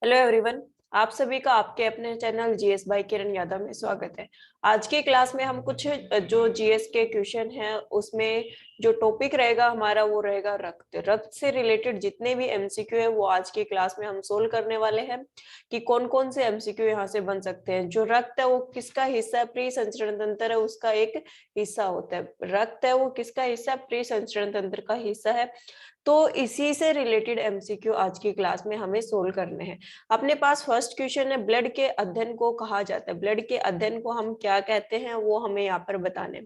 Hello everyone. आप सभी का आपके अपने channel GS bye Kiran Yadav में स्वागत है। आज की क्लास में हम कुछ जो जीएस के क्वेश्चन हैं उसमें जो टॉपिक रहेगा हमारा वो रहेगा रक्त। रक्त से रिलेटेड जितने भी एमसीक्यू है वो आज की क्लास में हम सोल्व करने वाले हैं कि कौन कौन से एमसीक्यू यहाँ से बन सकते हैं। जो रक्त है वो किसका हिस्सा है? प्री संचरण तंत्र है, उसका एक हिस्सा होता है। रक्त है वो किसका हिस्सा? प्री संचरण तंत्र का हिस्सा है। तो इसी से रिलेटेड एमसीक्यू आज की क्लास में हमें सोल्व करने हैं। अपने पास फर्स्ट क्वेश्चन है, ब्लड के अध्ययन को कहा जाता है। ब्लड के अध्ययन को हम क्या कहते हैं वो हमें यहाँ पर बताने।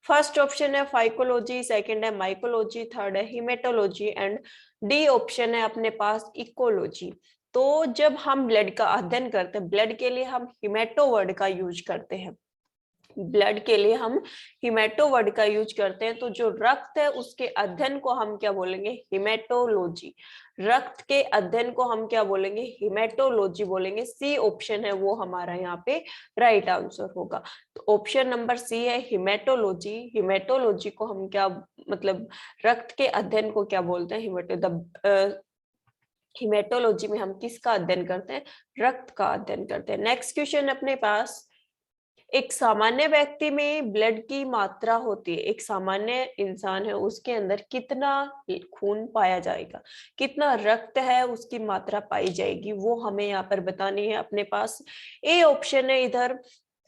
फर्स्ट ऑप्शन है फाइकोलॉजी, सेकंड है माइकोलॉजी, थर्ड है हिमेटोलॉजी एंड डी ऑप्शन है अपने पास इकोलॉजी। तो जब हम ब्लड का अध्ययन करते हैं, ब्लड के लिए हम हिमेटो वर्ड का यूज करते हैं। ब्लड के लिए हम हिमेटो वर्ड का यूज करते हैं। तो जो रक्त है उसके अध्ययन को हम क्या बोलेंगे? हिमेटोलॉजी। रक्त के अध्ययन को हम क्या बोलेंगे? हिमेटोलॉजी बोलेंगे। सी ऑप्शन है वो हमारा यहाँ पे राइट आंसर होगा। तो ऑप्शन नंबर सी है हिमेटोलॉजी। हिमेटोलॉजी को हम क्या मतलब रक्त के अध्ययन को क्या बोलते हैं? हिमेटोलॉजी में हम किसका अध्ययन करते हैं? रक्त का अध्ययन करते हैं। नेक्स्ट क्वेश्चन अपने पास, एक सामान्य व्यक्ति में ब्लड की मात्रा होती है। एक सामान्य इंसान है उसके अंदर कितना खून पाया जाएगा, कितना रक्त है उसकी मात्रा पाई जाएगी, वो हमें यहाँ पर बतानी है। अपने पास ए ऑप्शन है इधर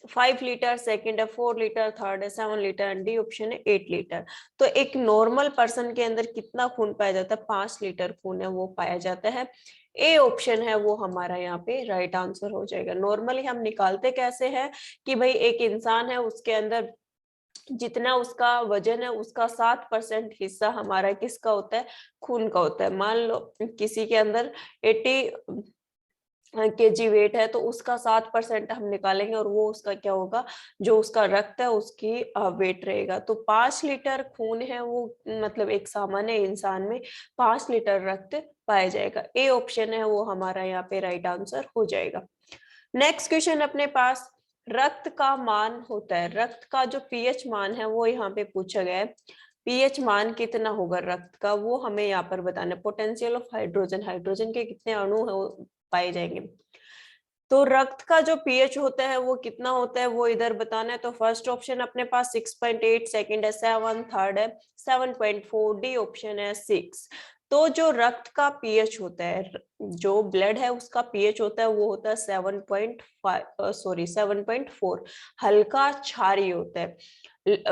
5 लीटर, सेकंड है 4 लीटर, थर्ड है 7 लीटर एंड डी ऑप्शन है 8 लीटर। तो एक नॉर्मल पर्सन के अंदर कितना खून पाया जाता है? 5 लीटर खून है वो पाया जाता है। ए ऑप्शन है वो हमारा यहाँ पे राइट आंसर हो जाएगा। नॉर्मली हम निकालते कैसे हैं कि भाई एक इंसान है उसके अंदर जितना उसका वजन है उसका 7% हिस्सा हमारा किसका होता है? खून का होता है। मान लो किसी के अंदर 80 केजी वेट है तो उसका 7% हम निकालेंगे और वो उसका क्या होगा? जो उसका रक्त है उसकी वेट रहेगा। तो 5 लीटर खून है वो मतलब एक सामान्य इंसान में 5 लीटर रक्त पाया जाएगा। ए ऑप्शन है वो हमारा यहाँ पे राइट आंसर हो जाएगा। नेक्स्ट क्वेश्चन अपने पास, रक्त का मान होता है। रक्त का जो पीएच मान है वो यहाँ पे पूछा गया है। पीएच मान कितना होगा रक्त का वो हमें यहाँ पर बताना है। पोटेंशियल ऑफ हाइड्रोजन, हाइड्रोजन के कितने अणु है वो पाए जाएंगे। तो रक्त का जो पीएच होता है वो कितना होता है वो इधर बताना है। तो फर्स्ट ऑप्शन अपने पास 6.8, सेकंड है 7, थर्ड है 7.4, डी ऑप्शन है 6। तो जो रक्त का पीएच होता है, जो ब्लड है उसका पीएच होता है वो होता है 7.4। हल्का क्षारीय होता है।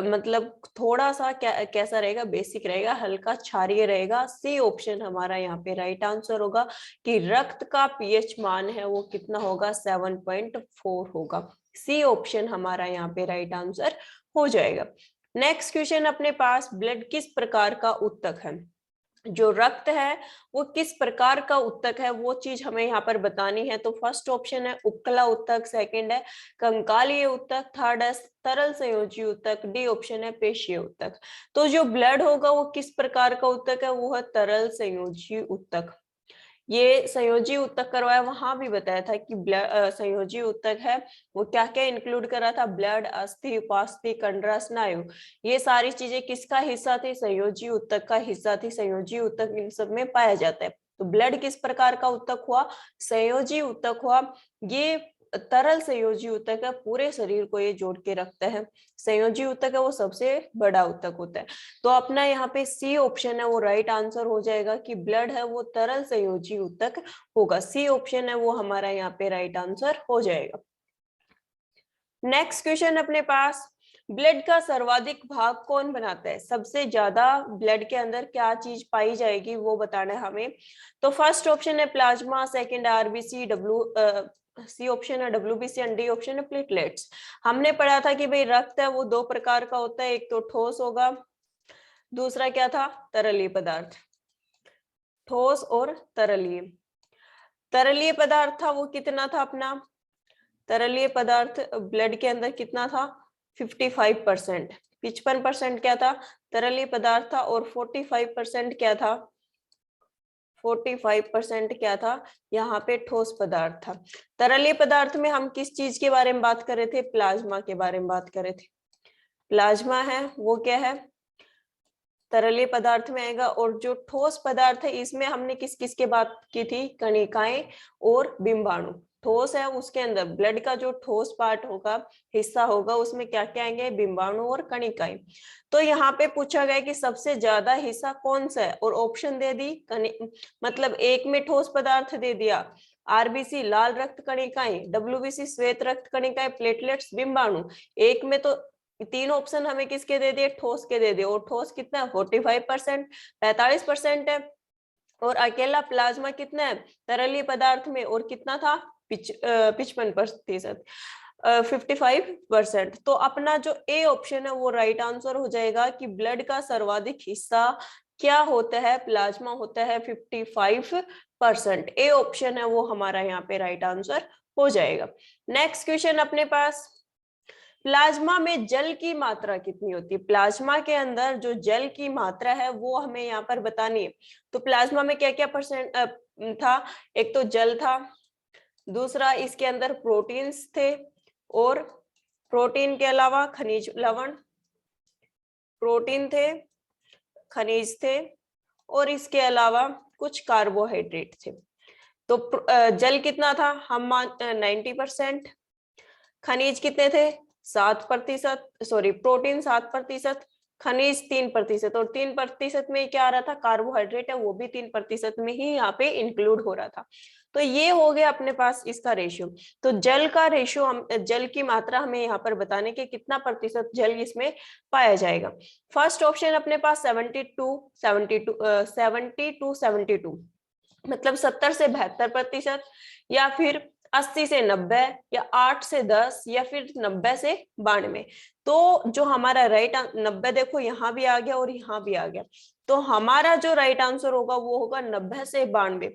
मतलब थोड़ा सा कैसा रहेगा? बेसिक रहेगा, हल्का क्षारीय रहेगा। सी ऑप्शन हमारा यहाँ पे राइट आंसर होगा कि रक्त का पीएच मान है वो कितना होगा? 7.4 होगा। सी ऑप्शन हमारा यहाँ पे राइट आंसर हो जाएगा। नेक्स्ट क्वेश्चन अपने पास, ब्लड किस प्रकार का ऊतक है? जो रक्त है वो किस प्रकार का ऊतक है वो चीज हमें यहाँ पर बतानी है। तो फर्स्ट ऑप्शन है उपकला ऊतक, सेकंड है कंकालीय ऊतक, थर्ड है तरल संयोजी ऊतक, डी ऑप्शन है पेशीय ऊतक। तो जो ब्लड होगा वो किस प्रकार का ऊतक है? वो है तरल संयोजी ऊतक। ये संयोजी ऊतक करवाया, वहां भी बताया था कि संयोजी ऊतक है वो क्या क्या इंक्लूड कर रहा था? ब्लड, अस्थि, उपास्थि, कंडरा, स्नायु। ये सारी चीजें किसका हिस्सा थी? संयोजी ऊतक का हिस्सा थी। संयोजी ऊतक इन सब में पाया जाता है। तो ब्लड किस प्रकार का ऊतक हुआ? संयोजी ऊतक हुआ। ये तरल संयोजी ऊतक है, पूरे शरीर को ये जोड़ के रखता है। संयोजी ऊतक है वो सबसे बड़ा ऊतक होता है। तो अपना यहाँ पे सी ऑप्शन है वो राइट आंसर हो जाएगा कि ब्लड है वो तरल संयोजी ऊतक होगा। सी ऑप्शन है वो हमारा यहाँ पे राइट आंसर हो जाएगा। नेक्स्ट क्वेश्चन अपने पास, ब्लड का सर्वाधिक भाग कौन बनाता है? सबसे ज्यादा ब्लड के अंदर क्या चीज पाई जाएगी वो बताना है हमें। तो फर्स्ट ऑप्शन है plasma, second RBC, C option है डब्ल्यूबीसी एंड डी ऑप्शन है प्लेटलेट्स। हमने पढ़ा था कि भाई रक्त है वो दो प्रकार का होता है, एक तो ठोस होगा, दूसरा क्या था? तरलीय पदार्थ। ठोस और तरलीय। तरलीय पदार्थ था वो कितना था अपना? तरलीय पदार्थ ब्लड के अंदर कितना था? 55%। 55% क्या था? तरलीय पदार्थ था। और 45% क्या था? 45% क्या था? यहाँ पे ठोस पदार्थ था। तरलीय पदार्थ में हम किस चीज के बारे में बात कर रहे थे? प्लाज्मा के बारे में बात कर रहे थे। प्लाज्मा है वो क्या है? तरलीय पदार्थ में आएगा। और जो ठोस पदार्थ है इसमें हमने किस किस की बात की थी, कणिकाएं और बिंबाणु। ठोस है उसके अंदर ब्लड का जो ठोस पार्ट होगा, हिस्सा होगा, उसमें क्या क्या आएंगे, बिंबाणु और कणिकाएं। तो यहाँ पे पूछा गया कि सबसे ज्यादा हिस्सा कौन सा है, और ऑप्शन दे दी, मतलब एक में ठोस पदार्थ दे दिया, आरबीसी लाल रक्त कणिकाएं, डब्ल्यूबीसी श्वेत रक्त कणिकाएं, प्लेटलेट्स, बिंबाणु। एक में तो तीन ऑप्शन हमें किसके दे दिए, ठोस के दे दिए, और ठोस कितना है 45%, 45% है। और अकेला प्लाज्मा कितना है तरलीय पदार्थ में, और कितना था 55%, 55%। तो अपना जो ए ऑप्शन है वो राइट आंसर हो जाएगा कि ब्लड का सर्वाधिक हिस्सा क्या होता है, प्लाज्मा होता है 55%। ए ऑप्शन है वो हमारा यहाँ पे राइट आंसर हो जाएगा। नेक्स्ट क्वेश्चन अपने पास, प्लाज्मा में जल की मात्रा कितनी होती है। प्लाज्मा के अंदर जो जल की मात्रा है वो हमें यहाँ पर बतानी है। तो प्लाज्मा में क्या क्या परसेंट था, एक तो जल था, दूसरा इसके अंदर प्रोटीन्स थे, और प्रोटीन के अलावा खनिज लवण, प्रोटीन थे, खनिज थे, और इसके अलावा कुछ कार्बोहाइड्रेट थे। तो जल कितना था, हम 90%, खनिज कितने थे 7%, सॉरी प्रोटीन 7%, खनिज 3%, और 3% में क्या आ रहा था, कार्बोहाइड्रेट है, वो भी 3% में ही यहाँ पे इंक्लूड हो रहा था। तो ये हो गया अपने पास इसका रेशियो। तो जल का रेशियो, हम जल की मात्रा हमें यहाँ पर बताने के कितना प्रतिशत जल इसमें पाया जाएगा। फर्स्ट ऑप्शन अपने पास 70 to 72, मतलब 70 से 72%, या फिर 80 से 90, या 8 से 10, या फिर 90 से 92। तो जो हमारा राइट 90 देखो यहाँ भी आ गया और यहाँ भी आ गया, तो हमारा जो राइट आंसर होगा वो होगा 90 से 92।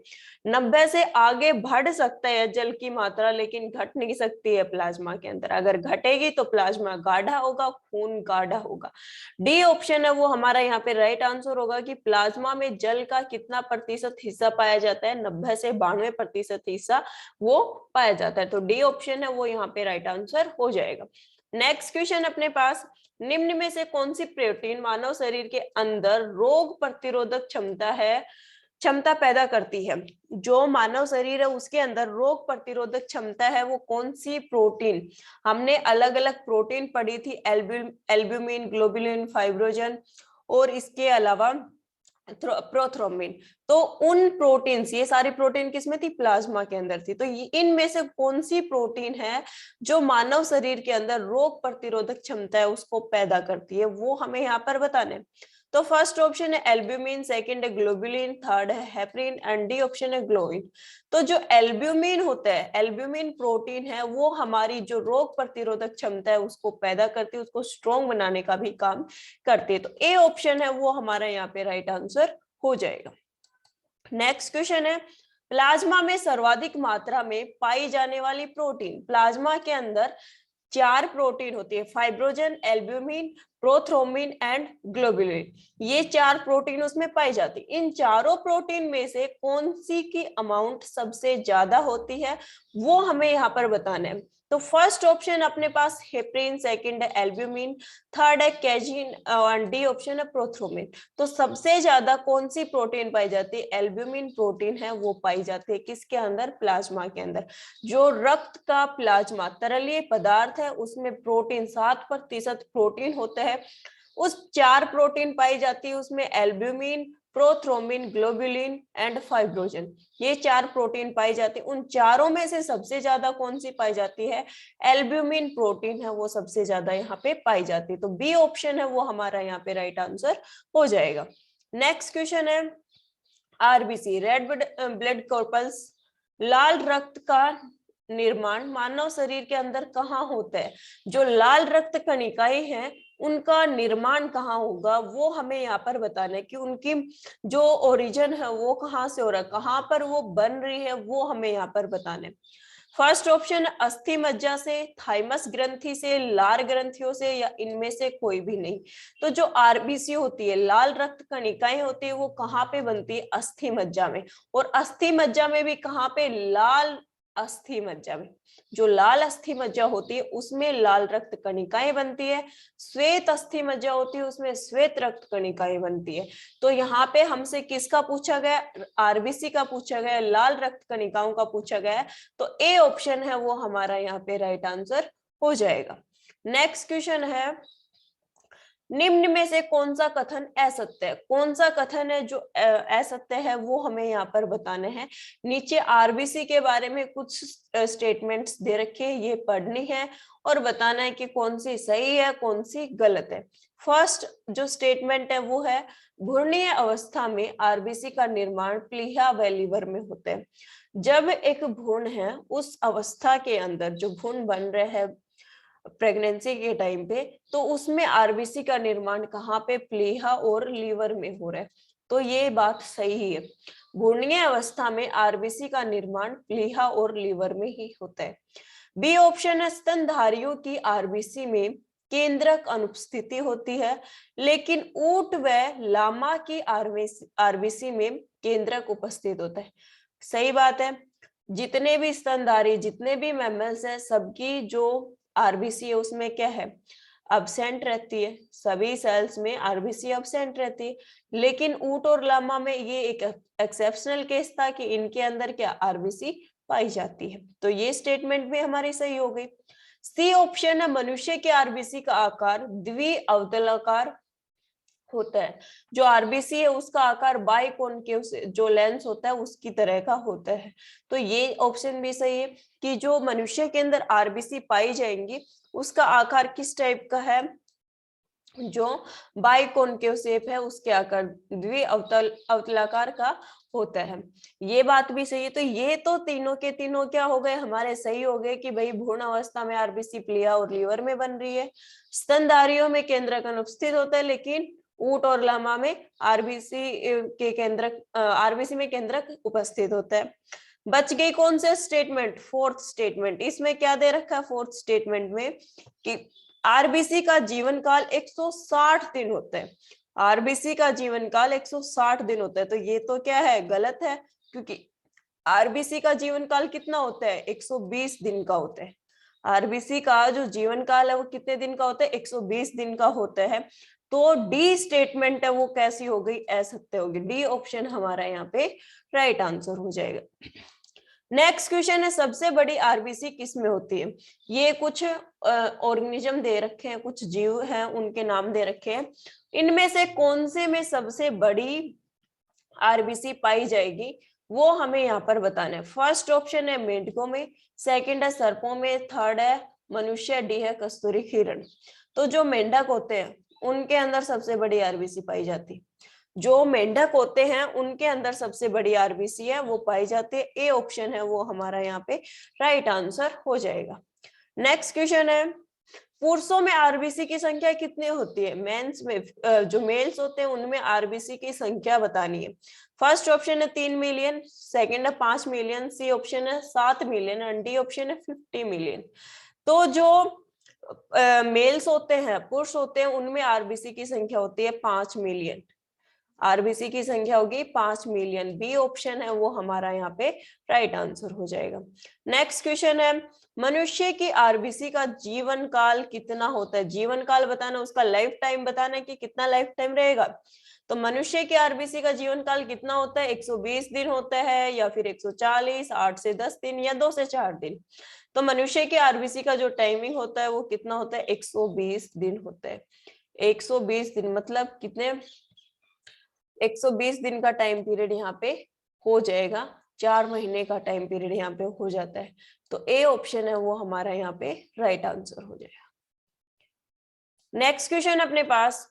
90 से आगे बढ़ सकता है जल की मात्रा, लेकिन घट नहीं सकती है प्लाज्मा के अंदर। अगर घटेगी तो प्लाज्मा गाढ़ा होगा, खून गाढ़ा होगा। डी ऑप्शन है वो हमारा यहाँ पे राइट आंसर होगा कि प्लाज्मा में जल का कितना प्रतिशत हिस्सा पाया जाता है, 90 से 92% हिस्सा वो पाया जाता है। तो डी ऑप्शन है वो यहाँ पे राइट आंसर हो जाएगा। नेक्स्ट क्वेश्चन अपने पास, निम्न में से कौन सी प्रोटीन मानव शरीर के अंदर रोग प्रतिरोधक क्षमता पैदा करती है। जो मानव शरीर है उसके अंदर रोग प्रतिरोधक क्षमता है, वो कौन सी प्रोटीन, हमने अलग अलग प्रोटीन पढ़ी थी, एल्ब्यूमिन, ग्लोबुलिन, फाइब्रोजन, और इसके अलावा प्रोथ्रोम्बिन। तो उन प्रोटीन्स, ये सारी प्रोटीन किसमें थी, प्लाज्मा के अंदर थी। तो इनमें से कौन सी प्रोटीन है जो मानव शरीर के अंदर रोग प्रतिरोधक क्षमता है उसको पैदा करती है, वो हमें यहाँ पर बताने। तो फर्स्ट ऑप्शन है एल्ब्यूमिन, सेकंड है ग्लोबुलिन, थर्ड है हेपरिन, एंड डी ऑप्शन है ग्लोइन। तो जो एल्ब्यूमिन होता है, एल्ब्यूमिन प्रोटीन है, वो हमारी जो रोग प्रतिरोधक क्षमता है उसको पैदा करती है, उसको स्ट्रॉन्ग बनाने का भी काम करती है। तो ए ऑप्शन है वो हमारा यहाँ पे राइट आंसर हो जाएगा। नेक्स्ट क्वेश्चन है, प्लाज्मा में सर्वाधिक मात्रा में पाई जाने वाली प्रोटीन। प्लाज्मा के अंदर 4 प्रोटीन होती है, fibrinogen, albumin, prothrombin and globulin. ये 4 प्रोटीन उसमें पाई जाती। इन चारों प्रोटीन में से कौन सी की अमाउंट सबसे ज्यादा होती है वो हमें यहाँ पर बताना है। तो फर्स्ट ऑप्शन अपने पास हेपरिन, सेकंड है एल्ब्यूमिन, थर्ड है कैजीन, और डी ऑप्शन है प्रोथ्रोम्बिन। तो सबसे ज्यादा कौन सी प्रोटीन पाई जाती है, एल्ब्यूमिन प्रोटीन है वो पाई जाती है किसके अंदर, प्लाज्मा के अंदर। जो रक्त का प्लाज्मा तरलीय पदार्थ है उसमें प्रोटीन 7% प्रोटीन होता है, उस 4 प्रोटीन पाई जाती है उसमें albumin, prothrombin, globulin and fibrinogen. ये 4 प्रोटीन पाई जाती है। उन चारों में से सबसे ज्यादा कौन सी पाई जाती है, एल्ब्यूमिन प्रोटीन है वो सबसे ज्यादा यहाँ पे पाई जाती है। तो बी ऑप्शन है वो हमारा यहाँ पे राइट आंसर हो जाएगा। नेक्स्ट क्वेश्चन है, आरबीसी, रेड ब्लड कॉर्पस, लाल रक्त का निर्माण मानव शरीर के अंदर कहाँ होता है। जो लाल रक्त कणिकाएं हैं उनका निर्माण कहाँ होगा वो हमें यहाँ पर बताना है कि उनकी जो ओरिजिन है वो कहाँ से हो रहा है, कहाँ पर वो बन रही है वो हमें यहाँ पर बताना है। फर्स्ट ऑप्शन अस्थि मज्जा से, थाइमस ग्रंथि से, लार ग्रंथियों से, या इनमें से कोई भी नहीं। तो जो आरबीसी होती है, लाल रक्त कणिकाएं होती है, वो कहाँ पे बनती है, अस्थि मज्जा में। और अस्थि मज्जा में भी कहाँ पे, लाल अस्थि मज्जा में। जो लाल अस्थि मज्जा होती है उसमें लाल रक्त कणिकाएं बनती है, श्वेत अस्थि मज्जा होती है उसमें श्वेत रक्त कणिकाएं बनती है। तो यहाँ पे हमसे किसका पूछा गया, आरबीसी का पूछा गया, लाल रक्त कणिकाओं का पूछा गया है, तो ए ऑप्शन है वो हमारा यहाँ पे राइट आंसर हो जाएगा। नेक्स्ट क्वेश्चन है, निम्न में से कौन सा कथन असत्य है? कौन सा कथन है जो असत्य है वो हमें यहाँ पर बताने हैं। नीचे आरबीसी के बारे में कुछ स्टेटमेंट्स दे रखे हैं, ये पढ़नी है और बताना है कि कौन सी सही है कौन सी गलत है। फर्स्ट जो स्टेटमेंट है वो है, भ्रूणीय अवस्था में आरबीसी का निर्माण प्लीहा व लीवर में होता है। जब एक भ्रूण है उस अवस्था के अंदर जो भ्रूण बन रहे हैं प्रेगनेंसी के टाइम पे, तो उसमें आरबीसी का निर्माण कहाँ पे, प्लीहा और लीवर में हो रहा है। तो ये बात सही है, भ्रूणीय अवस्था में आरबीसी का निर्माण प्लीहा और लीवर में ही होता है। बी ऑप्शन है, स्तनधारियों की आरबीसी में केंद्रक अनुपस्थिति होती है, लेकिन ऊंट व लामा की आरबीसी में केंद्रक उपस्थित होता है। सही बात है, जितने भी स्तनधारी जितने भी मैमल्स हैं सबकी जो आरबीसी है उसमें क्या है, अब्सेंट रहती है। सभी सेल्स में आरबीसी अब्सेंट रहती है, लेकिन ऊंट और लामा में ये एक एक्सेप्शनल केस था कि इनके अंदर क्या आरबीसी पाई जाती है। तो ये स्टेटमेंट भी हमारी सही हो गई। सी ऑप्शन है, मनुष्य के आरबीसी का आकार द्विअवतलाकार होता है। जो आरबीसी है उसका आकार बाइकॉनकेव से जो लेंस होता है उसकी तरह का होता है। तो ये ऑप्शन भी सही है कि जो मनुष्य के अंदर आरबीसी पाई जाएंगी उसका आकार किस टाइप का है, जो बाइकॉनकेव शेप है उसके आकार द्विअवतलाकार का होता है। ये बात भी सही है। तो ये तो तीनों के तीनों क्या हो गए, हमारे सही हो गए कि भाई भ्रूण अवस्था में आरबीसी प्लीहा और लीवर में बन रही है, स्तनधारियों में केंद्रक अनुपस्थित होता है, लेकिन ऊंट और लामा में आरबीसी के केंद्रक आरबीसी में केंद्रक उपस्थित होता है। बच गई कौन से स्टेटमेंट, फोर्थ स्टेटमेंट। इसमें क्या दे रखा है फोर्थ स्टेटमेंट में कि आरबीसी का जीवन काल 160 दिन होता है। आरबीसी का जीवन काल 160 दिन होता है। तो ये तो क्या है, गलत है, क्योंकि आरबीसी का जीवन काल कितना होता है, 120 दिन का होता है। आरबीसी का जो जीवन काल है वो कितने दिन का होता है, 120 दिन का होता है। तो डी स्टेटमेंट है वो कैसी हो गई, असत्य होगी। डी ऑप्शन हमारा यहाँ पे राइट आंसर हो जाएगा। नेक्स्ट क्वेश्चन है, सबसे बड़ी आरबीसी किस में होती है। ये कुछ ऑर्गेनिज्म दे रखे हैं, कुछ जीव हैं उनके नाम दे रखे हैं। इनमें से कौन से में सबसे बड़ी आरबीसी पाई जाएगी वो हमें यहाँ पर बताना है। फर्स्ट ऑप्शन है मेंढकों में, सेकंड है सर्पों में, थर्ड है मनुष्य, डी है कस्तूरी हिरण। तो जो मेंढक होते हैं उनके अंदर सबसे बड़ी आरबीसी पाई जाती है। जो मेंढक होते हैं उनके अंदर सबसे बड़ी आरबीसी है वो पाई जाती है। ए ऑप्शन है वो हमारा यहाँ पे राइट आंसर हो जाएगा। नेक्स्ट क्वेश्चन है, पुरुषों में आरबीसी की संख्या कितनी होती है। मेंस में जो मेल्स होते हैं उनमें आरबीसी की संख्या बतानी है। फर्स्ट ऑप्शन है 3 मिलियन, सेकंड है 5 मिलियन, सी ऑप्शन है 7 मिलियन और डी ऑप्शन है 50 मिलियन। तो जो मेल्स होते हैं, पुरुष होते हैं, उनमें आरबीसी की संख्या होती है 5 मिलियन। आरबीसी की संख्या होगी 5 मिलियन। बी ऑप्शन है वो हमारा यहाँ पे राइट आंसर हो जाएगा। नेक्स्ट क्वेश्चन है, मनुष्य की आरबीसी का जीवन काल कितना होता है। जीवन काल बताना, उसका लाइफ टाइम बताना है कि कितना लाइफ टाइम रहेगा। तो मनुष्य की आरबीसी का जीवन काल कितना होता है, 120 दिन होता है या फिर 140, 8 से 10 दिन या 2 से 4 दिन। तो मनुष्य की आरबीसी का जो टाइमिंग होता है वो कितना होता है, 120 दिन होता है। 120 दिन मतलब कितने, 120 दिन का टाइम पीरियड यहाँ पे हो जाएगा, 4 महीने का टाइम पीरियड यहाँ पे हो जाता है। तो ए ऑप्शन है वो हमारा यहाँ पे राइट आंसर हो जाएगा। नेक्स्ट क्वेश्चन अपने पास,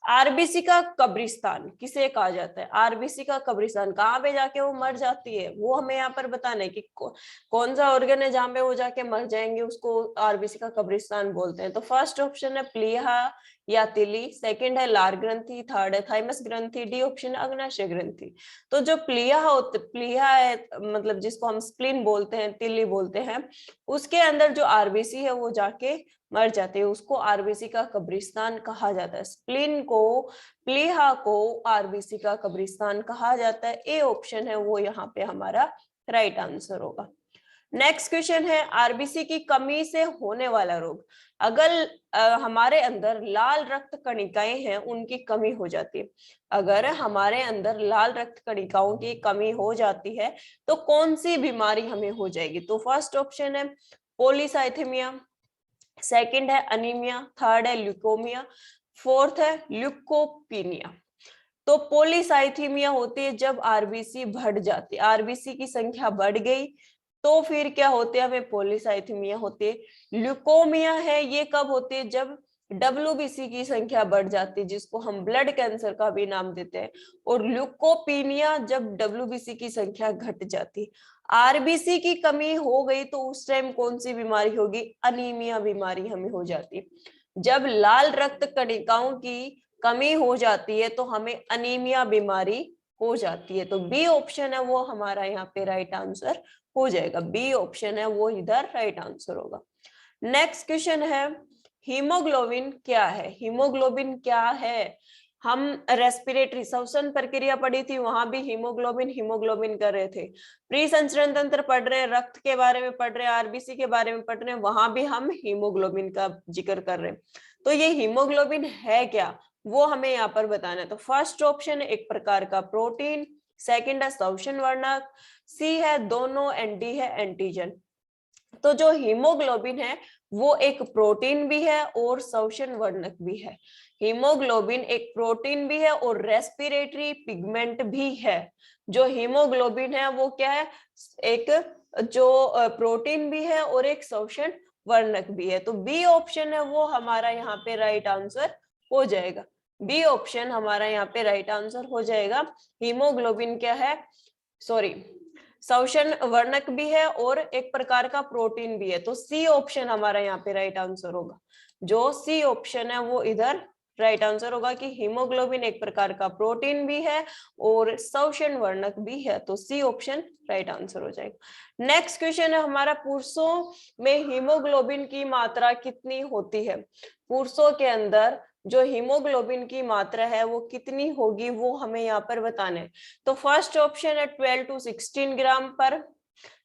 आरबीसी का कब्रिस्तान किसे कहा जाता है। आरबीसी का कब्रिस्तान कहाँ पे जाके वो मर जाती है वो हमें यहाँ पर बताना है कि कौन सा ऑर्गन है जहाँ पे वो जाके मर जाएंगे उसको आरबीसी का कब्रिस्तान बोलते हैं। तो फर्स्ट ऑप्शन है प्लीहा या तिली, सेकंड है लार ग्रंथि, थर्ड है थाइमस ग्रंथि, डी ऑप्शन है अग्नाशय ग्रंथि। तो जो प्लीहा है मतलब जिसको हम स्प्लीन बोलते हैं, तिली बोलते हैं, उसके अंदर जो आरबीसी है वो जाके मर जाते हैं, उसको आरबीसी का कब्रिस्तान कहा जाता है। स्प्लीन को, प्लीहा को आरबीसी का कब्रिस्तान कहा जाता है। ए ऑप्शन है वो यहाँ पे हमारा राइट आंसर होगा। नेक्स्ट क्वेश्चन है आरबीसी की कमी से होने वाला रोग। अगर हमारे अंदर लाल रक्त कणिकाएं हैं, उनकी कमी हो जाती है, अगर हमारे अंदर लाल रक्त कणिकाओं की कमी हो जाती है तो कौन सी बीमारी हमें हो जाएगी? तो फर्स्ट ऑप्शन है पॉलीसाइथेमिया, सेकंड है अनीमिया, थर्ड है ल्यूकोमिया, फोर्थ है ल्यूकोपीनिया। तो पॉलीसाइथेमिया होती है जब आरबीसी बढ़ जाती है, आरबीसी की संख्या बढ़ गई तो फिर क्या होते हैं, हमें पॉलीसाइथेमिया होती है। ल्यूकोमिया है, ये कब होती है? जब डब्ल्यूबीसी की संख्या बढ़ जाती है, जिसको हम ब्लड कैंसर का भी नाम देते हैं। और ल्यूकोपीनिया जब डब्ल्यूबीसी की संख्या घट जाती। आरबीसी की कमी हो गई तो उस टाइम कौन सी बीमारी होगी? अनीमिया बीमारी हमें हो जाती है। जब लाल रक्त कणिकाओं की कमी हो जाती है तो हमें अनीमिया बीमारी हो जाती है। तो बी ऑप्शन है वो हमारा यहाँ पे राइट आंसर हो जाएगा। बी ऑप्शन है वो इधर राइट आंसर होगा। नेक्स्ट क्वेश्चन है हीमोग्लोबिन क्या है? हीमोग्लोबिन क्या है? हम रेस्पिरेटरी श्वसन प्रक्रिया पढ़ी थी, वहां भी हीमोग्लोबिन हीमोग्लोबिन कर रहे थे। प्री संचरण तंत्र पढ़ रहे हैं, रक्त के बारे में पढ़ रहे हैं, आरबीसी के बारे में पढ़ रहे हैं, वहां भी हम हीमोग्लोबिन का जिक्र कर रहे हैं। तो ये हीमोग्लोबिन है क्या, वो हमें यहाँ पर बताना है। तो फर्स्ट ऑप्शन एक प्रकार का प्रोटीन, सेकंड है श्वसन वर्णक, सी है दोनों, एंड डी है एंटीजन। तो जो हीमोग्लोबिन है वो एक प्रोटीन भी है और श्वसन वर्णक भी है। हीमोग्लोबिन एक प्रोटीन भी है और रेस्पिरेटरी पिगमेंट भी है। जो हीमोग्लोबिन है वो क्या है? एक जो प्रोटीन भी है और एक श्वसन वर्णक भी है। तो बी ऑप्शन है वो हमारा यहाँ पे राइट आंसर हो जाएगा। बी ऑप्शन हमारा यहाँ पे राइट आंसर हो जाएगा। हीमोग्लोबिन क्या है? सॉरी, श्वसन वर्णक भी है और एक प्रकार का प्रोटीन भी है। तो सी ऑप्शन हमारा यहाँ पे राइट आंसर होगा। जो सी ऑप्शन है वो इधर राइट आंसर होगा कि हीमोग्लोबिन एक प्रकार का प्रोटीन भी है और श्वसन वर्णक भी है। तो सी ऑप्शन राइट आंसर हो जाएगा। नेक्स्ट क्वेश्चन है हमारा, पुरुषों में हीमोग्लोबिन की मात्रा कितनी होती है? पुरुषों के अंदर जो हीमोग्लोबिन की मात्रा है वो कितनी होगी, वो हमें यहाँ पर बताना है। तो फर्स्ट ऑप्शन है 12 to 16 ग्राम पर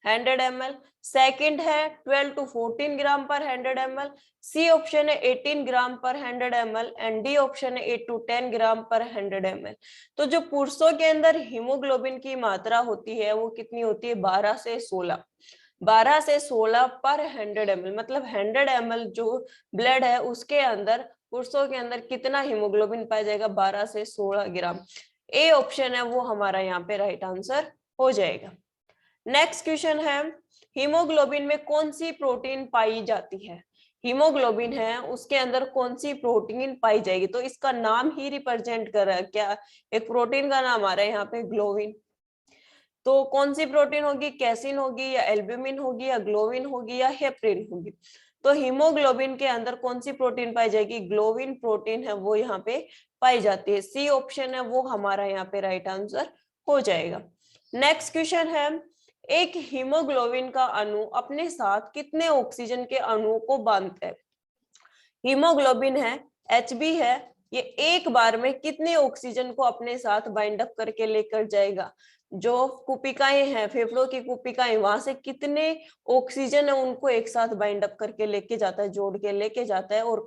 100 ml, सेकंड है 12 to 14 ग्राम पर 100 ml, सी ऑप्शन है 18 ग्राम पर 100 ml एंड डी ऑप्शन है 8 to 10 ग्राम पर 100 ml। तो जो पुरुषों के अंदर हीमोग्लोबिन की मात्रा होती है वो कितनी होती है? 12 से 16, 12 से 16 पर 100 ml, मतलब 100 ml जो ब्लड है उसके अंदर पुरुषों के अंदर कितना हीमोग्लोबिन पाया जाएगा? 12 से 16 ग्राम। ए ऑप्शन है वो हमारा यहाँ पे राइट आंसर हो जाएगा। नेक्स्ट क्वेश्चन है, हीमोग्लोबिन में कौन सी प्रोटीन पाई जाती है? हीमोग्लोबिन है उसके अंदर कौन सी प्रोटीन पाई जाएगी? तो इसका नाम ही रिप्रेजेंट कर रहा है क्या? एक प्रोटीन का नाम आ रहा है यहाँ पे ग्लोबिन। तो कौन सी प्रोटीन होगी? कैसिन होगी या एल्ब्यूमिन होगी या ग्लोबिन होगी या हेपरिन होगी? तो हीमोग्लोबिन के अंदर कौन सी प्रोटीन पाई जाएगी? ग्लोबिन प्रोटीन है वो यहाँ पे पाई जाती है। सी ऑप्शन है वो हमारा यहाँ पे राइट आंसर हो जाएगा। नेक्स्ट क्वेश्चन है, एक हीमोग्लोबिन का अणु अपने साथ कितने ऑक्सीजन के अणुओं को बांधता है? हीमोग्लोबिन है, एचबी है, ये एक बार में कितने ऑक्सीजन को अपने साथ बाइंड अप करके लेकर जाएगा? जो कुपिकाएं हैं, फेफड़ों की कुपिकाएं, वहां से कितने ऑक्सीजन है उनको एक साथ बाइंड अप करके लेके जाता है, जोड़ के लेके जाता है और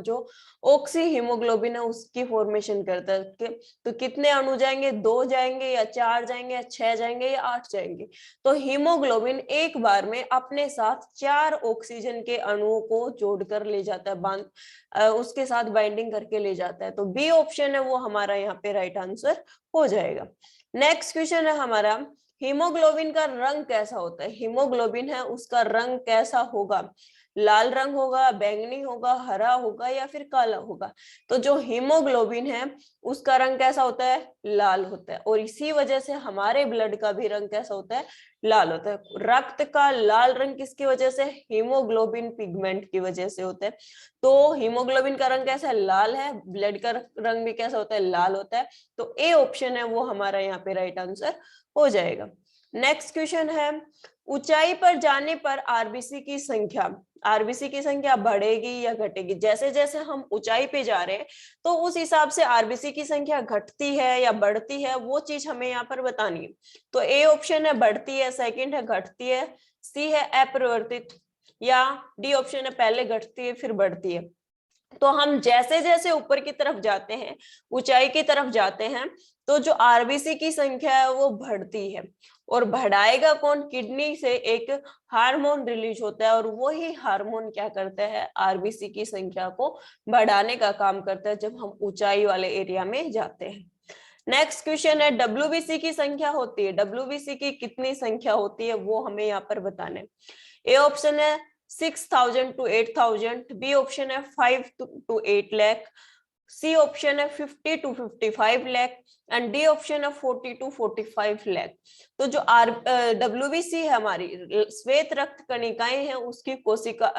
जो ऑक्सी हीमोग्लोबिन है उसकी फॉर्मेशन करता है। तो कितने अणु जाएंगे? 2 जाएंगे या 4 जाएंगे या 6 जाएंगे या 8 जाएंगे? तो हीमोग्लोबिन एक बार में अपने साथ 4 ऑक्सीजन के अणुओं को जोड़कर ले जाता है, उसके साथ बाइंडिंग करके ले जाता है। तो बी ऑप्शन है वो हमारा यहाँ पे राइट आंसर हो जाएगा। नेक्स्ट क्वेश्चन है हमारा, हीमोग्लोबिन का रंग कैसा होता है? हीमोग्लोबिन है उसका रंग कैसा होगा? लाल रंग होगा, बैंगनी होगा, हरा होगा या फिर काला होगा? तो जो हीमोग्लोबिन है उसका रंग कैसा होता है? लाल होता है। और इसी वजह से हमारे ब्लड का भी रंग कैसा होता है? लाल होता है। रक्त का लाल रंग किसकी वजह से? हीमोग्लोबिन पिगमेंट की वजह से होता है। तो हीमोग्लोबिन का रंग कैसा है? लाल है। ब्लड का रंग भी कैसा होता है? लाल होता है। तो ए ऑप्शन है वो हमारा यहाँ पे राइट आंसर हो जाएगा। नेक्स्ट क्वेश्चन है, ऊंचाई पर जाने पर आरबीसी की संख्या बढ़ेगी या घटेगी? जैसे जैसे हम ऊंचाई पे जा रहे हैं तो उस हिसाब से आरबीसी की संख्या घटती है या बढ़ती है, वो चीज हमें यहाँ पर बतानी है। तो ए ऑप्शन है बढ़ती है, सेकंड है घटती है, सी है अपरिवर्तित, या डी ऑप्शन है पहले घटती है फिर बढ़ती है। तो हम जैसे जैसे ऊपर की तरफ जाते हैं, ऊंचाई की तरफ जाते हैं, तो जो आरबीसी की संख्या है वो बढ़ती है। और बढ़ाएगा कौन? किडनी से एक हार्मोन रिलीज होता है और वही हार्मोन क्या करता है? आरबीसी की संख्या को बढ़ाने का काम करता है जब हम ऊंचाई वाले एरिया में जाते हैं। नेक्स्ट क्वेश्चन है, डब्ल्यूबीसी की संख्या होती है, डब्ल्यूबीसी की कितनी संख्या होती है वो हमें यहाँ पर बताना है। ए ऑप्शन है 6,000 to 8,000, बी ऑप्शन है 5 to 8 लाख, सी ऑप्शन है 50 to 55 lakh and D option है 40 to 45 लाख। तो जो डब्ल्यूबीसी है हमारी श्वेत रक्त कणिकाएं हैं, उसकी कोशिका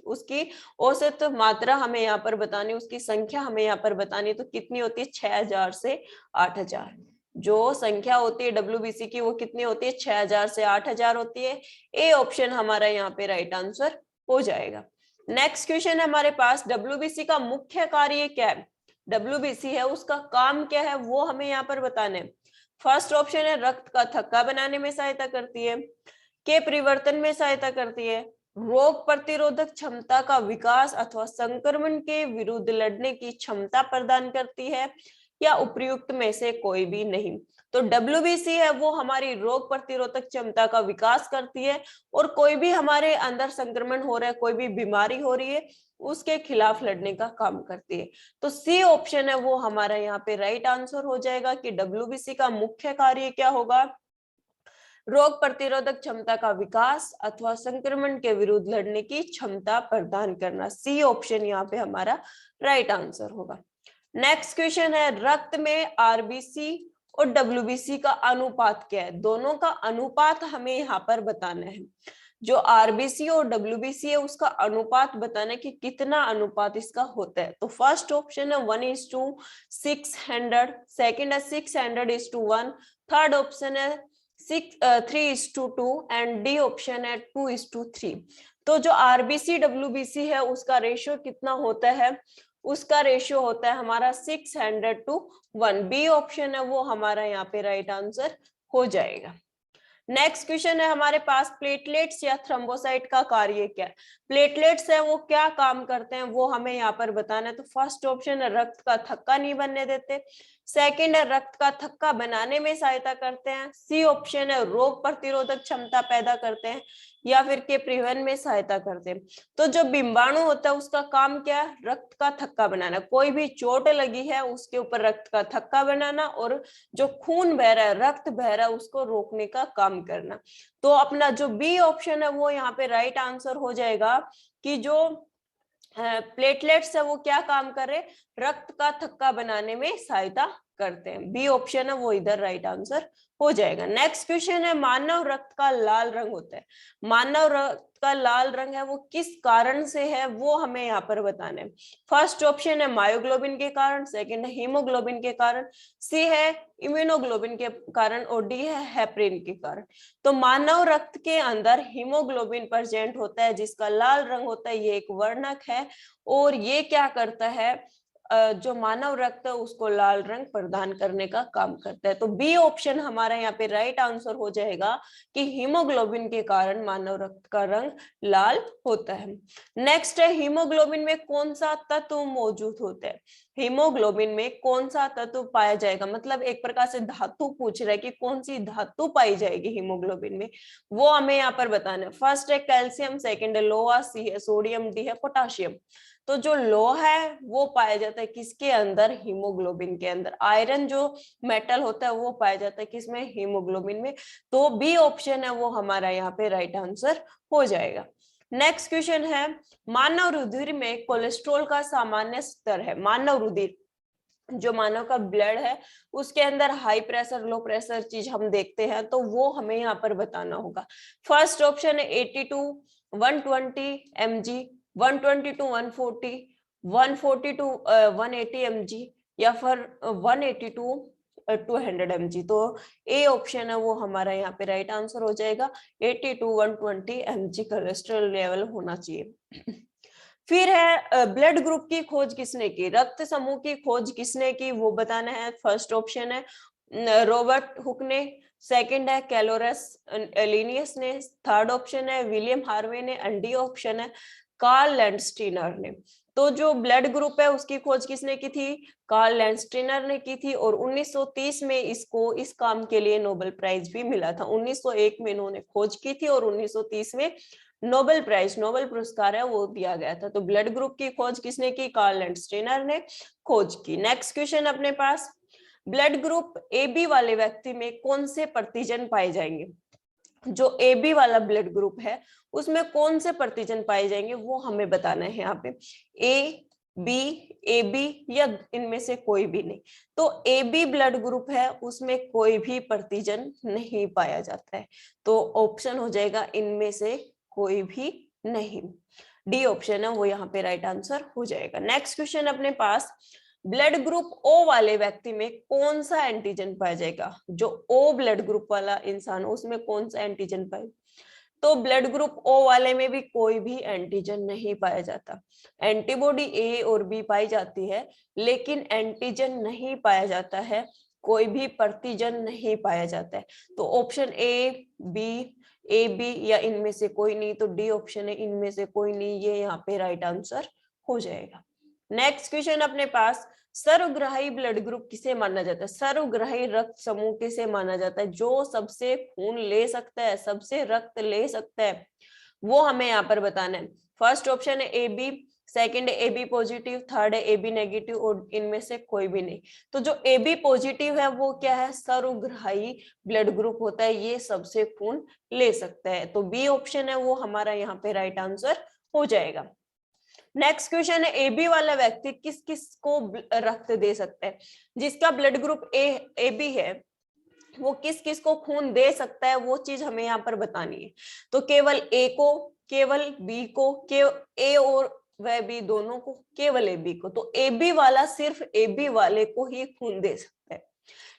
उसकी औसत मात्रा हमें यहाँ पर बतानी, उसकी संख्या हमें यहाँ पर बतानी। तो कितनी होती है? 6,000 से 8,000। जो संख्या होती है डब्ल्यूबीसी की वो कितनी होती है? 6,000 से 8,000 होती है। ए ऑप्शन हमारा यहाँ पे राइट आंसर हो जाएगा। नेक्स्ट क्वेश्चन है हमारे पास, डब्ल्यूबीसी का मुख्य कार्य क्या है? डब्ल्यूबीसी है उसका काम क्या है वो हमें यहाँ पर बताना है। फर्स्ट ऑप्शन है रक्त का थक्का बनाने में सहायता करती है, के परिवर्तन में सहायता करती है, रोग प्रतिरोधक क्षमता का विकास अथवा संक्रमण के विरुद्ध लड़ने की क्षमता प्रदान करती है, या उपयुक्त में से कोई भी नहीं। तो डब्ल्यूबीसी है वो हमारी रोग प्रतिरोधक क्षमता का विकास करती है और कोई भी हमारे अंदर संक्रमण हो रहा है, कोई भी बीमारी हो रही है, उसके खिलाफ लड़ने का काम करती है। तो सी ऑप्शन है वो हमारा यहाँ पे राइट आंसर हो जाएगा कि डब्ल्यूबीसी का मुख्य कार्य क्या होगा? रोग प्रतिरोधक क्षमता का विकास अथवा संक्रमण के विरुद्ध लड़ने की क्षमता प्रदान करना। सी ऑप्शन यहाँ पे हमारा राइट आंसर होगा। नेक्स्ट क्वेश्चन है, रक्त में आरबीसी और डब्ल्यूबीसी का अनुपात क्या है? दोनों का अनुपात हमें यहाँ पर बताना है। जो आरबीसी और डब्ल्यूबीसी है उसका अनुपात बताना है कि कितना अनुपात इसका होता है। तो फर्स्ट ऑप्शन है 1:600, सेकंड है 600:1, थर्ड ऑप्शन है 3:2 एंड डी ऑप्शन है 2:3। तो जो आरबीसी डब्ल्यूबीसी है उसका रेशियो कितना होता है? उसका रेशियो होता है हमारा 600:1। बी ऑप्शन है वो हमारा यहाँ पे राइट आंसर हो जाएगा। नेक्स्ट क्वेश्चन है हमारे पास, प्लेटलेट्स या थ्रोम्बोसाइट का कार्य क्या है? प्लेटलेट्स है वो क्या काम करते हैं वो हमें यहाँ पर बताना है। तो फर्स्ट ऑप्शन है रक्त का थक्का नहीं बनने देते, सेकंड है रक्त का थक्का बनाने में सहायता करते हैं, सी ऑप्शन है रोग प्रतिरोधक क्षमता पैदा करते हैं, या फिर के परिवहन में सहायता करते हैं। तो जो बिंबाणु होता है उसका काम क्या है? रक्त का थक्का बनाना। कोई भी चोट लगी है उसके ऊपर रक्त का थक्का बनाना और जो खून बह रहा है, रक्त बह रहा है, उसको रोकने का काम करना। तो अपना जो बी ऑप्शन है वो यहाँ पे राइट आंसर हो जाएगा कि जो प्लेटलेट्स है वो क्या काम कर रहे? रक्त का थक्का बनाने में सहायता करते हैं। बी ऑप्शन है वो इधर राइट आंसर हो जाएगा। नेक्स्ट क्वेश्चन है, मानव रक्त का लाल रंग होता है, मानव रक्त का लाल रंग है वो किस कारण से है वो हमें यहाँ पर बताना है। फर्स्ट ऑप्शन है मायोग्लोबिन के कारण, सेकंड है हीमोग्लोबिन के कारण, सी है इम्यूनोग्लोबिन के कारण और डी है हेपरिन के कारण। तो मानव रक्त के अंदर हीमोग्लोबिन प्रेजेंट होता है जिसका लाल रंग होता है, ये एक वर्णक है और ये क्या करता है? जो मानव रक्त है उसको लाल रंग प्रदान करने का काम करता है। तो बी ऑप्शन हमारा यहाँ पे राइट आंसर हो जाएगा कि हीमोग्लोबिन के कारण मानव रक्त का रंग लाल होता है। नेक्स्ट है, हीमोग्लोबिन में कौन सा तत्व मौजूद होता है? हीमोग्लोबिन में कौन सा तत्व पाया जाएगा? मतलब एक प्रकार से धातु पूछ रहा है कि कौन सी धातु पाई जाएगी हीमोग्लोबिन में, वो हमें यहाँ पर बताना है। फर्स्ट है कैल्शियम, सेकंड है लोहा, सी है सोडियम, डी है पोटाशियम। तो जो लोहा है वो पाया जाता है किसके अंदर? हीमोग्लोबिन के अंदर। आयरन जो मेटल होता है वो पाया जाता है किसमें? हीमोग्लोबिन में। तो बी ऑप्शन है वो हमारा यहाँ पे राइट आंसर हो जाएगा। नेक्स्ट क्वेश्चन है, मानव रुधिर में कोलेस्ट्रॉल का सामान्य स्तर है। मानव रुधिर, जो मानव का ब्लड है उसके अंदर हाई प्रेशर लो प्रेशर चीज हम देखते हैं, तो वो हमें यहाँ पर बताना होगा। फर्स्ट ऑप्शन है 80 to 120 mg, 120 to 140, 140 to 180 mg, या फिर 180 to 200 mg। तो ए ऑप्शन है वो हमारा यहाँ पे राइट आंसर हो जाएगा। 80 to 120 mg कोलेस्ट्रॉल लेवल होना चाहिए। फिर है ब्लड ग्रुप की खोज किसने की, रक्त समूह की खोज किसने की वो बताना है। फर्स्ट ऑप्शन है रॉबर्ट हुक ने, सेकंड है कैलोरस लिनियस ने, थर्ड ऑप्शन है विलियम हार्वे ने, एंड डी ऑप्शन है कार्ल लैंडस्टीनर ने। तो जो ब्लड ग्रुप है उसकी खोज किसने की थी, कार्ल लैंडस्टीनर ने की थी, और 1930 में इसको इस काम के लिए नोबेल प्राइज भी मिला था। 1901 में इन्होंने खोज की थी और 1930 में नोबेल प्राइज, नोबेल पुरस्कार है वो दिया गया था। तो ब्लड ग्रुप की खोज किसने की, कार्ल लैंडस्टीनर ने खोज की। नेक्स्ट क्वेश्चन अपने पास, ब्लड ग्रुप ए बी वाले व्यक्ति में कौन से प्रतिजन पाए जाएंगे। जो ए बी वाला ब्लड ग्रुप है उसमें कौन से प्रतिजन पाए जाएंगे वो हमें बताना है यहाँ पे। ए बी या इनमें से कोई भी नहीं। तो ए बी ब्लड ग्रुप है उसमें कोई भी प्रतिजन नहीं पाया जाता है। तो ऑप्शन हो जाएगा इनमें से कोई भी नहीं। डी ऑप्शन है वो यहाँ पे राइट आंसर हो जाएगा। नेक्स्ट क्वेश्चन अपने पास, ब्लड ग्रुप ओ वाले व्यक्ति में कौन सा एंटीजन पाया जाएगा। जो ओ ब्लड ग्रुप वाला इंसान उसमें कौन सा एंटीजन पाए, तो ब्लड ग्रुप ओ वाले में भी कोई भी एंटीजन नहीं पाया जाता। एंटीबॉडी ए और बी पाई जाती है लेकिन एंटीजन नहीं पाया जाता है, कोई भी प्रतिजन नहीं पाया जाता है। तो ऑप्शन ए बी या इनमें से कोई नहीं। तो डी ऑप्शन है इनमें से कोई नहीं, ये यहाँ पे राइट आंसर हो जाएगा। नेक्स्ट क्वेश्चन अपने पास, सर्वग्राही ब्लड ग्रुप किसे माना जाता है, सर्वग्राही रक्त समूह किसे माना जाता है। जो सबसे खून ले सकता है, सबसे रक्त ले सकता है, वो हमें यहाँ पर बताना है। फर्स्ट ऑप्शन है ए बी, सेकेंड है ए बी पॉजिटिव, थर्ड है ए बी नेगेटिव, और इनमें से कोई भी नहीं। तो जो ए बी पॉजिटिव है वो क्या है, सर्वग्राही ब्लड ग्रुप होता है, ये सबसे खून ले सकता है। तो बी ऑप्शन है वो हमारा यहाँ पे राइट आंसर हो जाएगा। नेक्स्ट क्वेश्चन है, ए बी वाला व्यक्ति किस किस को रक्त दे सकता है। जिसका ब्लड ग्रुप ए बी है वो किस किस को खून दे सकता है, वो चीज हमें यहाँ पर बतानी है। तो केवल ए को, केवल बी को, ए और वह बी दोनों को, केवल ए बी को। तो ए बी वाला सिर्फ ए बी वाले को ही खून दे सकता है।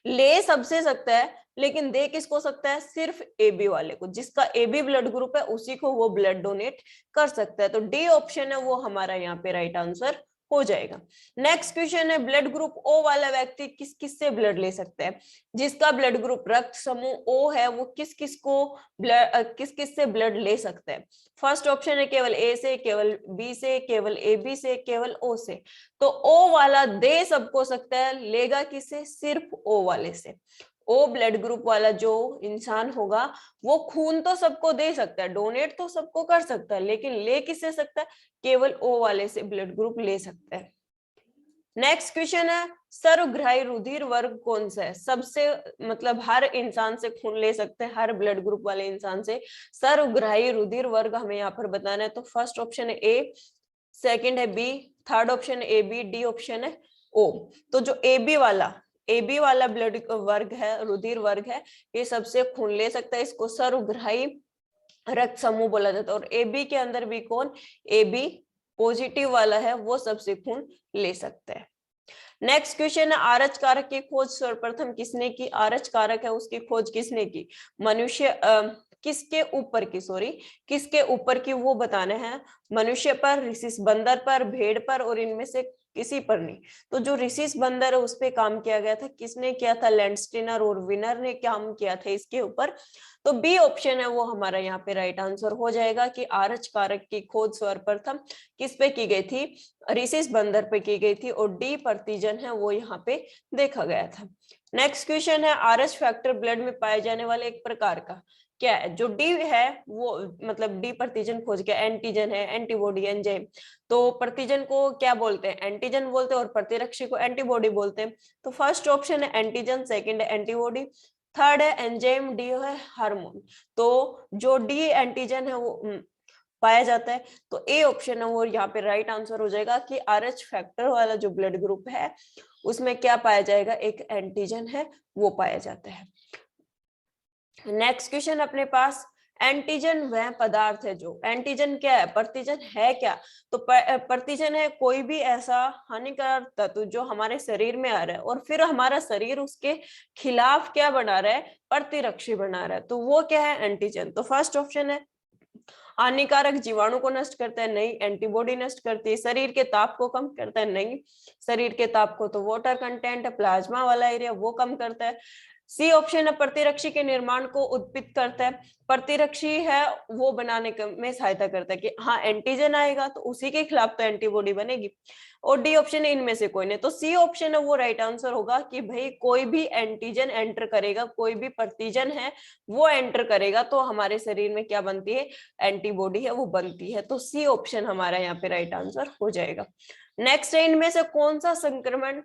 ले सबसे सकता है लेकिन दे किसको सकता है, सिर्फ ए बी वाले को। जिसका ए बी ब्लड ग्रुप है उसी को वो ब्लड डोनेट कर सकता है। तो डी ऑप्शन है वो हमारा यहाँ पे राइट आंसर हो जाएगा। नेक्स्ट क्वेश्चन है, ब्लड ग्रुप ओ वाला व्यक्ति किस किस से ब्लड ले सकता है। जिसका ब्लड ग्रुप रक्त समूह ओ है वो किस किस को ब्लड किस किस से ब्लड ले सकता है। फर्स्ट ऑप्शन है केवल ए से, केवल बी से, केवल ए बी से, केवल ओ से। तो ओ वाला दे सबको सकता है, लेगा किसे, सिर्फ ओ वाले से। ओ ब्लड ग्रुप वाला जो इंसान होगा वो खून तो सबको दे सकता है, डोनेट तो सबको कर सकता है, लेकिन ले किससे सकता है, केवल ओ वाले से ब्लड ग्रुप ले सकता है। नेक्स्ट क्वेश्चन है, सर्वग्राही रुधिर वर्ग कौन सा है। सबसे मतलब हर इंसान से खून ले सकते हैं, हर ब्लड ग्रुप वाले इंसान से सर्वग्राही रुधिर वर्ग हमें यहाँ पर बताना है। तो फर्स्ट ऑप्शन है ए, सेकंड है बी, थर्ड ऑप्शन है ए बी, डी ऑप्शन है ओ। तो जो ए बी वाला ब्लड वर्ग है, रुधिर वर्ग है, ये सबसे खून ले सकता है, इसको सर्वग्राही रक्त समूह बोला जाता है। और ए बी के अंदर भी कौन, ए बी पॉजिटिव वाला है वो सबसे खून ले सकता है। नेक्स्ट क्वेश्चन है, आरएच कारक की खोज सर्वप्रथम किसने की। आरएच कारक है उसकी खोज किसने की, मनुष्य किसके ऊपर की, सॉरी किसके ऊपर की वो बताना है। मनुष्य पर, ऋषिस बंदर पर, भेड़ पर, और इनमें से किसी पर नहीं। तो जो ऋषिस बंदर है उस पे काम किया गया था, किसने किया था, लैंडस्टीनर और विनर ने काम किया था इसके ऊपर। तो बी ऑप्शन है वो हमारा यहाँ पे राइट आंसर हो जाएगा कि आरएच कारक की खोज सर्वप्रथम किस पे की गई थी, ऋषिस बंदर पे की गई थी, और डी प्रतिजन है वो यहाँ पे देखा गया था। नेक्स्ट क्वेश्चन है, आरएच फैक्टर ब्लड में पाए जाने वाले एक प्रकार का क्या है। जो डी है वो मतलब डी प्रतिजन खोज के, एंटीजन है, एंटीबॉडी, एंजाइम। तो प्रतिजन को क्या बोलते हैं, एंटीजन बोलते हैं, और प्रतिरक्षी को एंटीबॉडी बोलते हैं। तो फर्स्ट ऑप्शन है एंटीजन, सेकंड है एंटीबॉडी, थर्ड है एंजाइम, डी है हार्मोन। तो जो डी एंटीजन है वो पाया जाता है। तो ए ऑप्शन है वो यहाँ पे राइट आंसर हो जाएगा कि आरएच फैक्टर वाला जो ब्लड ग्रुप है उसमें क्या पाया जाएगा, एक एंटीजन है वो पाया जाता है। नेक्स्ट क्वेश्चन अपने पास, एंटीजन वह पदार्थ है जो, एंटीजन क्या है, प्रतिजन है क्या, तो प्रतिजन है कोई भी ऐसा हानिकारक तत्व जो हमारे शरीर में आ रहा है और फिर हमारा शरीर उसके खिलाफ क्या बना रहा है, प्रतिरक्षी बना रहा है, तो वो क्या है, एंटीजन। तो फर्स्ट ऑप्शन है। हानिकारक जीवाणु को नष्ट करता है, नहीं। एंटीबॉडी नष्ट करती है। शरीर के ताप को कम करता है, नहीं। शरीर के ताप को तो वाटर कंटेंट, प्लाज्मा वाला एरिया वो कम करता है। सी ऑप्शन है, प्रतिरक्षी के निर्माण को उत्पित करता है। प्रतिरक्षी है वो बनाने में सहायता करता है कि हाँ एंटीजन आएगा तो उसी के खिलाफ तो एंटीबॉडी बनेगी। और डी ऑप्शन है इनमें से कोई नहीं, तो सी ऑप्शन है वो राइट आंसर होगा कि भाई कोई भी एंटीजन एंटर करेगा, कोई भी प्रतिजन है वो एंटर करेगा तो हमारे शरीर में क्या बनती है, एंटीबॉडी है वो बनती है। तो सी ऑप्शन हमारा यहाँ पे राइट आंसर हो जाएगा। नेक्स्ट है, इनमें से कौन सा संक्रमण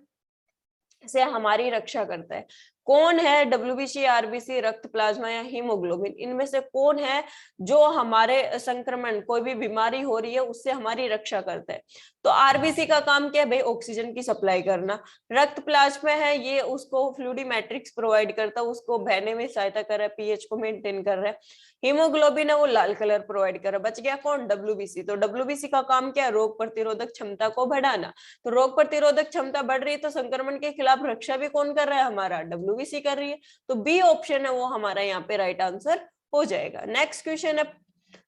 से हमारी रक्षा करता है, कौन है डब्ल्यूबीसी, आरबीसी, रक्त प्लाज्मा या हीमोग्लोबिन, इनमें से कौन है जो हमारे संक्रमण, कोई भी बीमारी हो रही है उससे हमारी रक्षा करता है। तो आरबीसी का काम क्या है भाई, ऑक्सीजन की सप्लाई करना। रक्त प्लाज्मा है ये उसको फ्लूइडिमेट्रिक्स प्रोवाइड करता है, उसको बहने में सहायता कर रहा है, पीएच को मेंटेन कर रहा है। हीमोग्लोबिन है वो लाल कलर प्रोवाइड कर रहा है। बच गया कौन, डब्ल्यूबीसी। तो डब्ल्यूबीसी का काम क्या है, रोग प्रतिरोधक क्षमता को बढ़ाना। तो रोग प्रतिरोधक क्षमता बढ़ रही है तो संक्रमण के खिलाफ रक्षा भी कौन कर रहा है, हमारा डब्ल्यूबीसी कर रही है। तो बी ऑप्शन है वो हमारा यहाँ पे राइट आंसर हो जाएगा। नेक्स्ट क्वेश्चन है,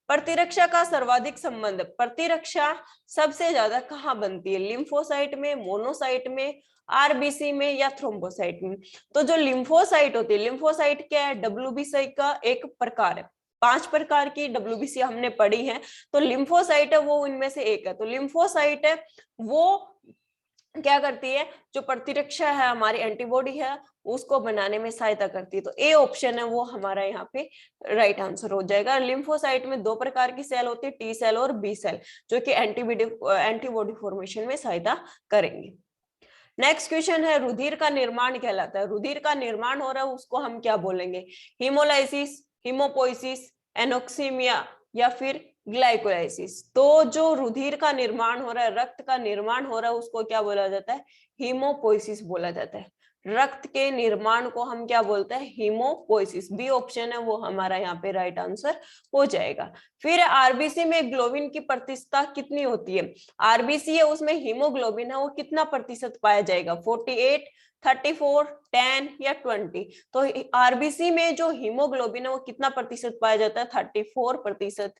प्रतिरक्षा का सर्वाधिक संबंध, प्रतिरक्षा सबसे ज्यादा कहाँ बनती है, लिम्फोसाइट में, मोनोसाइट में, आरबीसी में या थ्रोम्बोसाइट में। तो जो लिम्फोसाइट होती है, लिम्फोसाइट क्या है, डब्ल्यूबीसी का एक प्रकार है। 5 प्रकार की डब्ल्यूबीसी हमने पढ़ी है, तो लिम्फोसाइट है वो इनमें से एक है। तो लिम्फोसाइट है वो क्या करती है, जो प्रतिरक्षा है हमारी एंटीबॉडी है उसको बनाने में सहायता करती है। तो ए ऑप्शन है वो हमारा यहाँ पे राइट आंसर हो जाएगा। लिम्फोसाइट में 2 प्रकार की सेल होती है, टी सेल और बी सेल, जो कि एंटीबॉडी फॉर्मेशन में सहायता करेंगे। नेक्स्ट क्वेश्चन है, रुधिर का निर्माण कहलाता है, रुधिर का निर्माण हो रहा है उसको हम क्या बोलेंगे, हीमोलाइसिस, हीमोपोइसिस, एनोक्सीमिया या फिर ग्लाइकोलाइसिस। तो जो रुधिर का निर्माण हो रहा है, रक्त का निर्माण हो रहा है उसको क्या बोला जाता है, हीमोपोइसिस बोला जाता है। रक्त के निर्माण को हम क्या बोलते हैं, हीमोपोइसिस। बी ऑप्शन है वो हमारा यहाँ पे राइट आंसर हो जाएगा। फिर आरबीसी में ग्लोबिन की प्रतिशतता कितनी होती है, आरबीसी है उसमें हीमोग्लोबिन है वो कितना प्रतिशत पाया जाएगा, 48, 34, 10 या 20। तो आरबीसी में जो हीमोग्लोबिन है वो कितना प्रतिशत पाया जाता है, 34%,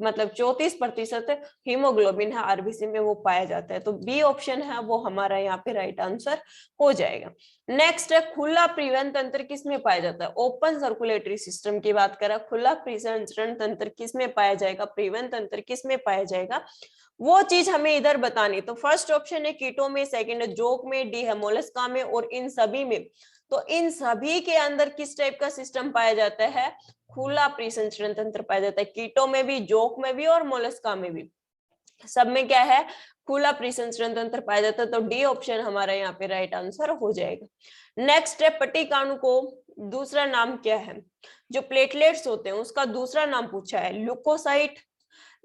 मतलब 34% हीमोग्लोबिन है आरबीसी में वो पाया जाता है। तो बी ऑप्शन है वो हमारा यहाँ पे राइट आंसर हो जाएगा। नेक्स्ट है, खुला परिवहन तंत्र किसमें पाया जाता है, ओपन सर्कुलेटरी सिस्टम की बात करें, खुला परिसंचरण तंत्र किसमें पाया जाएगा, परिवहन तंत्र किसमें पाया जाएगा, वो चीज हमें इधर बतानी। तो फर्स्ट ऑप्शन है कीटों में, सेकंड है जोक में, डी है मोलस्का में और इन सभी में। तो इन सभी के अंदर किस टाइप का सिस्टम पाया जाता है, खुला परिसंचरण तंत्र पाया जाता है, कीटों में भी, जोक में भी और मोलस्का में भी, सब में क्या है, खुला परिसंचरण तंत्र पाया जाता है। तो डी ऑप्शन हमारा यहाँ पे राइट आंसर हो जाएगा। नेक्स्ट है, पट्टिकाणु को दूसरा नाम क्या है, जो प्लेटलेट्स होते हैं उसका दूसरा नाम पूछा है, ल्यूकोसाइट,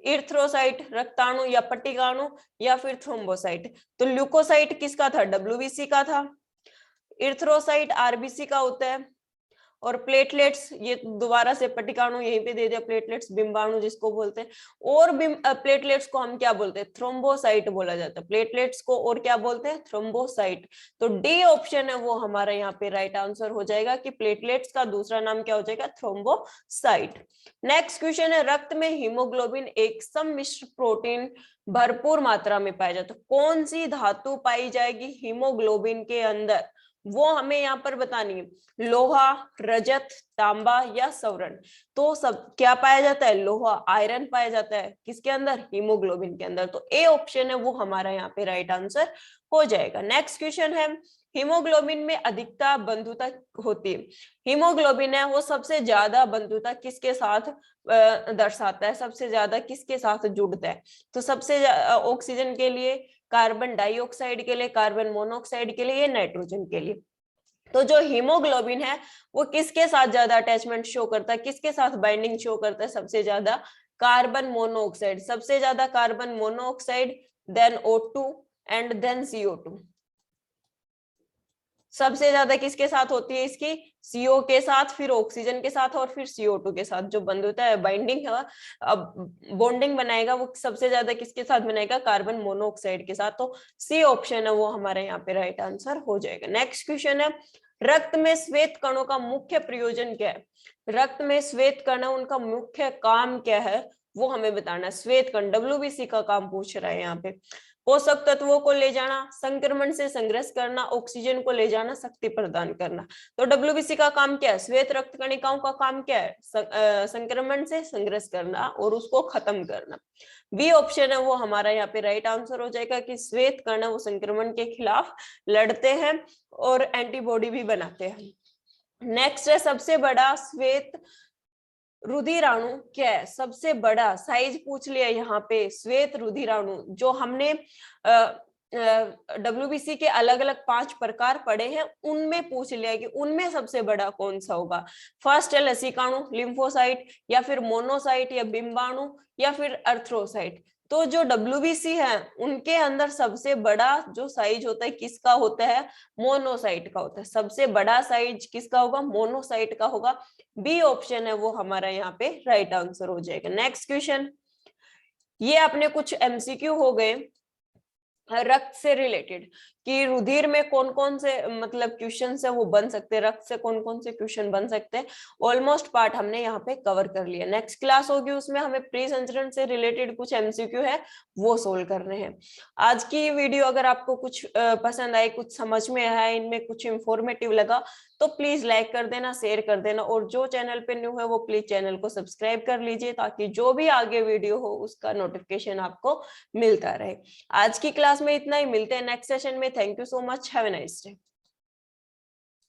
इर्थ्रोसाइट, रक्ताणु या पट्टिकाणु या फिर थ्रोम्बोसाइट। तो ल्यूकोसाइट किसका था, डब्ल्यूबीसी का था, इर्थ्रोसाइट आरबीसी का होता है, और प्लेटलेट्स ये दोबारा से पट्टिकाणु यहीं पे दे दिया, प्लेटलेट्स बिंबाणु जिसको बोलते हैं, और प्लेटलेट्स को हम क्या बोलते हैं, थ्रोम्बोसाइट बोला जाता है, प्लेटलेट्स को और क्या बोलते हैं, थ्रोम्बोसाइट। तो डी ऑप्शन है वो हमारा यहाँ पे राइट आंसर हो जाएगा कि प्लेटलेट्स का दूसरा नाम क्या हो जाएगा, थ्रोम्बोसाइट। नेक्स्ट क्वेश्चन है, रक्त में हीमोग्लोबिन एक सम्मिश्र प्रोटीन भरपूर मात्रा में पाया जाता है, कौन सी धातु पाई जाएगी हीमोग्लोबिन के अंदर, वो हमें यहाँ पर बतानी है, लोहा, रजत, तांबा या सवर्ण। तो सब क्या पाया जाता है, लोहा, आयरन पाया जाता है किसके अंदर, हीमोग्लोबिन के अंदर। तो ए ऑप्शन है वो हमारा यहाँ पे राइट आंसर हो जाएगा। नेक्स्ट क्वेश्चन है, हीमोग्लोबिन में अधिकता बंधुता होती है, हीमोग्लोबिन है वो सबसे ज्यादा बंधुता किसके साथ दर्शाता है, सबसे ज्यादा किसके साथ जुड़ता है, तो सबसे ऑक्सीजन के लिए, कार्बन डाइऑक्साइड के लिए, कार्बन मोनोऑक्साइड के लिए, नाइट्रोजन के लिए। तो जो हीमोग्लोबिन है वो किसके साथ ज्यादा अटैचमेंट शो करता है, किसके साथ बाइंडिंग शो करता है, सबसे ज्यादा कार्बन मोनोऑक्साइड, सबसे ज्यादा carbon monoxide, then O2 and then CO2। सबसे ज्यादा किसके साथ होती है इसकी, CO के साथ, फिर ऑक्सीजन के साथ और फिर CO2 के साथ जो बंद होता है बाइंडिंग है, अब बॉन्डिंग बनाएगा वो सबसे ज्यादा किसके साथ बनाएगा, कार्बन मोनोऑक्साइड के साथ। तो C ऑप्शन है वो हमारे यहाँ पे राइट आंसर हो जाएगा। नेक्स्ट क्वेश्चन है, रक्त में श्वेत कणों का मुख्य प्रयोजन क्या है। रक्त में श्वेत कण उनका मुख्य काम क्या है वो हमें बताना है। श्वेत कण WBC का काम पूछ रहा है यहाँ पे। पोषक तत्वों को ले जाना, संक्रमण से संघर्ष करना, ऑक्सीजन को ले जाना, शक्ति प्रदान करना। तो WBC का काम क्या है, श्वेत रक्त कणिकाओं का काम क्या है, संक्रमण से संघर्ष करना और उसको खत्म करना। बी ऑप्शन है वो हमारा यहाँ पे राइट आंसर हो जाएगा कि श्वेत कण वो संक्रमण के खिलाफ लड़ते हैं और एंटीबॉडी भी बनाते हैं। नेक्स्ट है, सबसे बड़ा श्वेत रुधिराणु क्या है। सबसे बड़ा साइज पूछ लिया यहाँ पे, श्वेत रुधिराणु जो हमने WBC के अलग अलग 5 प्रकार पढ़े हैं उनमें पूछ लिया कि उनमें सबसे बड़ा कौन सा होगा। फर्स्ट है लसिकाणु, लिम्फोसाइट, या फिर मोनोसाइट, या बिंबाणु, या फिर अर्थ्रोसाइट। तो जो WBC है उनके अंदर सबसे बड़ा जो साइज होता है किसका होता है, मोनोसाइट का होता है। सबसे बड़ा साइज किसका होगा, मोनोसाइट का होगा। बी ऑप्शन है वो हमारा यहाँ पे राइट आंसर हो जाएगा। नेक्स्ट क्वेश्चन, ये अपने कुछ MCQ हो गए रक्त से रिलेटेड कि रुधिर में कौन कौन से मतलब क्वेश्चन है वो बन सकते हैं, रक्त से कौन कौन से क्वेश्चन बन सकते हैं। ऑलमोस्ट पार्ट हमने यहाँ पे कवर कर लिया। नेक्स्ट क्लास होगी उसमें हमें प्री संचरण से रिलेटेड कुछ MCQ है वो सोल्व करने हैं। आज की वीडियो अगर आपको कुछ पसंद आई, कुछ समझ में आया, इनमें कुछ इंफॉर्मेटिव लगा तो प्लीज लाइक कर देना, शेयर कर देना, और जो चैनल पे न्यू है वो प्लीज चैनल को सब्सक्राइब कर लीजिए ताकि जो भी आगे वीडियो हो उसका नोटिफिकेशन आपको मिलता रहे। आज की क्लास में इतना ही, मिलते हैं नेक्स्ट सेशन में। Thank you so much, have a nice day.